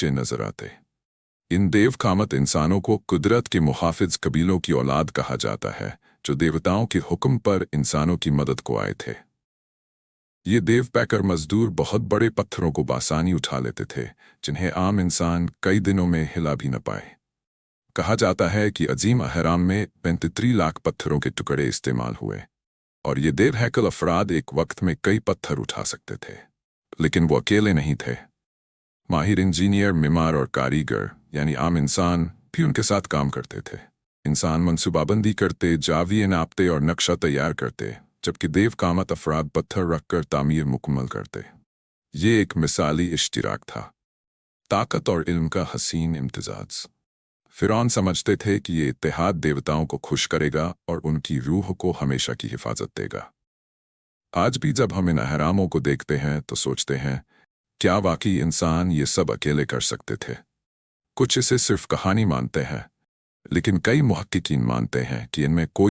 बच्चे नजर आते। इन देव कामत इंसानों को कुदरत के मुहाफिज कबीलों की औलाद कहा जाता है, जो देवताओं के हुक्म पर इंसानों की मदद को आए थे। ये देव पैकर मजदूर बहुत बड़े पत्थरों को बासानी उठा लेते थे, जिन्हें आम इंसान कई दिनों में हिला भी न पाए। कहा जाता है कि अजीम अहराम में 35 लाख पत्थरों के टुकड़े इस्तेमाल हुए, और ये देव हैकल अफराद एक वक्त में कई पत्थर उठा सकते थे। लेकिन वो अकेले नहीं थे। माहिर इंजीनियर, मिमार और कारीगर यानी आम इंसान भी उनके साथ काम करते थे। इंसान मंसूबाबंदी करते, जाविये नापते और नक्शा तैयार करते, जबकि देव कामत अफराद पत्थर रखकर तामीर मुकम्मल करते। ये एक मिसाली इश्तिराक था, ताकत और इल्म का हसीन इम्तिजाज। फिरौन समझते थे कि ये इत्तेहाद देवताओं को खुश करेगा और उनकी रूह को हमेशा की हिफाजत देगा। आज भी जब हम इन अहरामों को देखते हैं तो सोचते हैं, क्या वाकई इंसान ये सब अकेले कर सकते थे? कुछ इसे सिर्फ कहानी मानते हैं, लेकिन कई मुहक्किकीन मानते हैं कि इनमें कोई